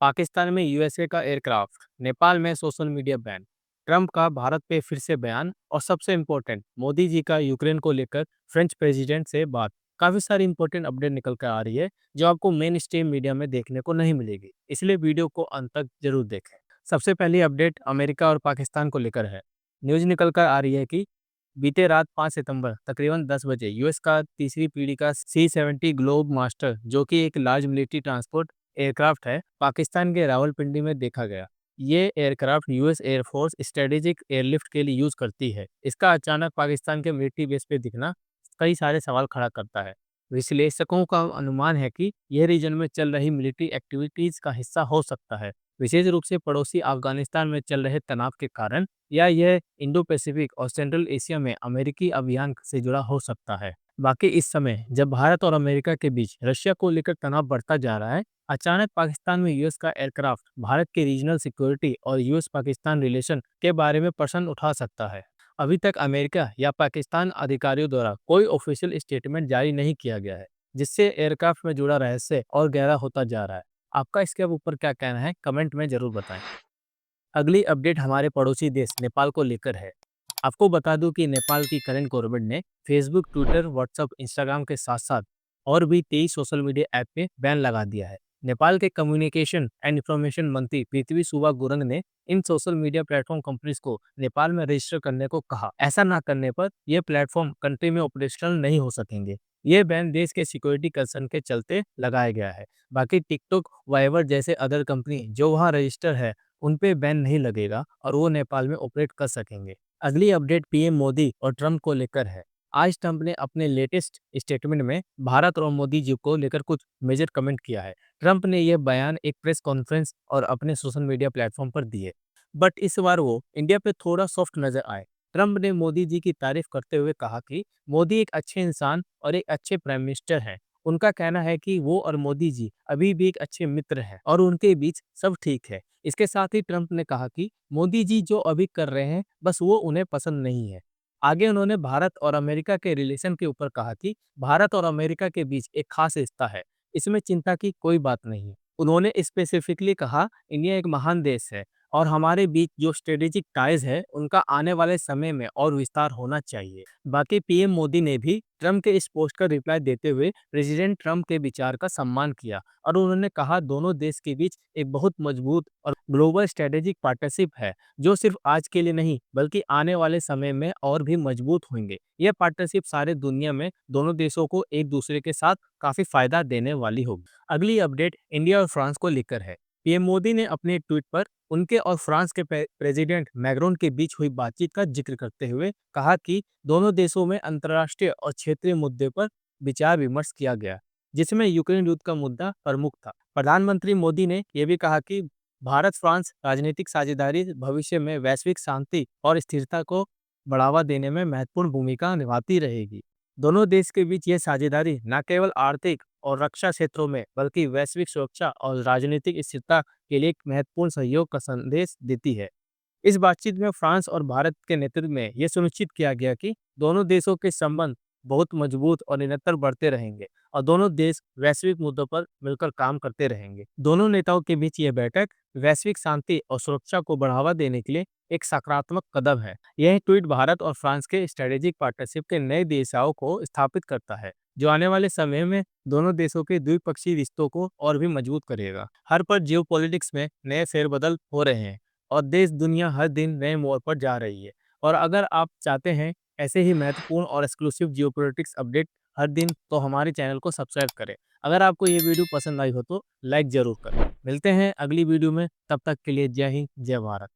पाकिस्तान में यूएसए का एयरक्राफ्ट, नेपाल में सोशल मीडिया बैन, ट्रंप का भारत पे फिर से बयान और सबसे इम्पोर्टेंट मोदी जी का यूक्रेन को लेकर फ्रेंच प्रेसिडेंट से बात। काफी सारी इंपॉर्टेंट अपडेट निकल कर आ रही है जो आपको मेन स्ट्रीम मीडिया में देखने को नहीं मिलेगी, इसलिए वीडियो को अंत तक जरूर देखें। सबसे पहली अपडेट अमेरिका और पाकिस्तान को लेकर है। न्यूज निकल कर आ रही है कि बीते रात 5 सितंबर तकरीबन 10 बजे यूएस का तीसरी पीढ़ी का C-70 ग्लोब मास्टर, जो कि एक लार्ज मिलिट्री ट्रांसपोर्ट एयरक्राफ्ट है, पाकिस्तान के रावलपिंडी में देखा गया। ये aircraft US air force strategic airlift के लिए यूज करती है। इसका अचानक पाकिस्तान के मिलिट्री बेस पे दिखना कई सारे सवाल खड़ा करता है। विश्लेषकों का अनुमान है कि यह रीजन में चल रही मिलिट्री एक्टिविटीज का हिस्सा हो सकता है, विशेष रूप से पड़ोसी अफगानिस्तान में चल रहे तनाव के कारण, या यह इंडो पैसिफिक और सेंट्रल एशिया में अमेरिकी अभियान से जुड़ा हो सकता है। बाकी इस समय जब भारत और अमेरिका के बीच रशिया को लेकर तनाव बढ़ता जा रहा है, अचानक पाकिस्तान में यूएस का एयरक्राफ्ट भारत के रीजनल सिक्योरिटी और यूएस पाकिस्तान रिलेशन के बारे में प्रश्न उठा सकता है। अभी तक अमेरिका या पाकिस्तान अधिकारियों द्वारा कोई ऑफिशियल स्टेटमेंट जारी नहीं किया गया है, जिससे एयरक्राफ्ट में जुड़ा रहस्य और गहरा होता जा रहा है। आपका इसके ऊपर क्या कहना है, कमेंट में जरूर बताएं। अगली अपडेट हमारे पड़ोसी देश नेपाल को लेकर है। आपको बता दूं कि नेपाल की करंट गवर्नमेंट ने फेसबुक, ट्विटर, व्हाट्सएप, इंस्टाग्राम के साथ साथ और भी 23 सोशल मीडिया ऐप पे बैन लगा दिया है। नेपाल के कम्युनिकेशन एंड इंफॉर्मेशन मंत्री पृथ्वी सुवा गुरंग ने इन सोशल मीडिया प्लेटफॉर्म कंपनीज को नेपाल में रजिस्टर करने को कहा। ऐसा ना करने पर ये प्लेटफॉर्म कंट्री में ऑपरेशनल नहीं हो सकेंगे। ये बैन देश के सिक्योरिटी कंसर्न के चलते लगाया गया है। बाकी टिकटॉक, वाइवर जैसे अदर कंपनी जो वहाँ रजिस्टर है, उन पे बैन नहीं लगेगा और वो नेपाल में ऑपरेट कर सकेंगे। अगली अपडेट पीएम मोदी और ट्रंप को लेकर है। आज ट्रंप ने अपने लेटेस्ट स्टेटमेंट में भारत और मोदी जी को लेकर कुछ मेजर कमेंट किया है। ट्रंप ने यह बयान एक प्रेस कॉन्फ्रेंस और अपने सोशल मीडिया प्लेटफॉर्म पर दिए, बट इस बार वो इंडिया पे थोड़ा सॉफ्ट नजर आए। ट्रंप ने मोदी जी की तारीफ करते हुए कहा कि मोदी एक अच्छे इंसान और एक अच्छे प्राइम मिनिस्टर हैं। उनका कहना है कि वो और मोदी जी अभी भी एक अच्छे मित्र हैं और उनके बीच सब ठीक है। इसके साथ ही ट्रंप ने कहा कि मोदी जी जो अभी कर रहे हैं बस वो उन्हें पसंद नहीं है। आगे उन्होंने भारत और अमेरिका के रिलेशन के ऊपर कहा कि भारत और अमेरिका के बीच एक खास रिश्ता है, इसमें चिंता की कोई बात नहीं है। उन्होंने स्पेसिफिकली कहा इंडिया एक महान देश है और हमारे बीच जो स्ट्रेटेजिक टाइज है उनका आने वाले समय में और विस्तार होना चाहिए। बाकी पीएम मोदी ने भी ट्रंप के इस पोस्ट का रिप्लाई देते हुए प्रेसिडेंट ट्रंप के विचार का सम्मान किया और उन्होंने कहा दोनों देश के बीच एक बहुत मजबूत और ग्लोबल स्ट्रेटेजिक पार्टनरशिप है, जो सिर्फ आज के लिए नहीं बल्कि आने वाले समय में और भी मजबूत होंगे। यह पार्टनरशिप सारे दुनिया में दोनों देशों को एक दूसरे के साथ काफी फायदा देने वाली होगी। अगली अपडेट इंडिया और फ्रांस को लेकर है। पीएम मोदी ने अपने एक ट्वीट पर उनके और फ्रांस के प्रेसिडेंट मैक्रोन के बीच हुई बातचीत का जिक्र करते हुए कहा कि दोनों देशों में अंतर्राष्ट्रीय और क्षेत्रीय मुद्दे पर विचार विमर्श किया गया, जिसमें यूक्रेन युद्ध का मुद्दा प्रमुख था। प्रधानमंत्री मोदी ने यह भी कहा कि भारत फ्रांस राजनीतिक साझेदारी भविष्य में वैश्विक शांति और स्थिरता को बढ़ावा देने में महत्वपूर्ण भूमिका निभाती रहेगी। दोनों देश के बीच यह साझेदारी न केवल आर्थिक और रक्षा क्षेत्रों में बल्कि वैश्विक सुरक्षा और राजनीतिक स्थिरता के लिए एक महत्वपूर्ण सहयोग का संदेश देती है। इस बातचीत में फ्रांस और भारत के नेतृत्व में यह सुनिश्चित किया गया कि दोनों देशों के संबंध बहुत मजबूत और निरंतर बढ़ते रहेंगे और दोनों देश वैश्विक मुद्दों पर मिलकर काम करते रहेंगे। दोनों नेताओं के बीच यह बैठक वैश्विक शांति और सुरक्षा को बढ़ावा देने के लिए एक सकारात्मक कदम है। यह ट्वीट भारत और फ्रांस के स्ट्रेटेजिक पार्टनरशिप के नए दिशाओं को स्थापित करता है, जो आने वाले समय में दोनों देशों के द्विपक्षीय रिश्तों को और भी मजबूत करेगा। हर पर जियोपॉलिटिक्स में नए फेरबदल हो रहे हैं और देश दुनिया हर दिन नए मोड़ पर जा रही है। और अगर आप चाहते हैं ऐसे ही महत्वपूर्ण और एक्सक्लूसिव जियोपॉलिटिक्स अपडेट हर दिन, तो हमारे चैनल को सब्सक्राइब करें। अगर आपको ये वीडियो पसंद आई हो तो लाइक जरूर करें। मिलते हैं अगली वीडियो में, तब तक के लिए जय हिंद, जय भारत।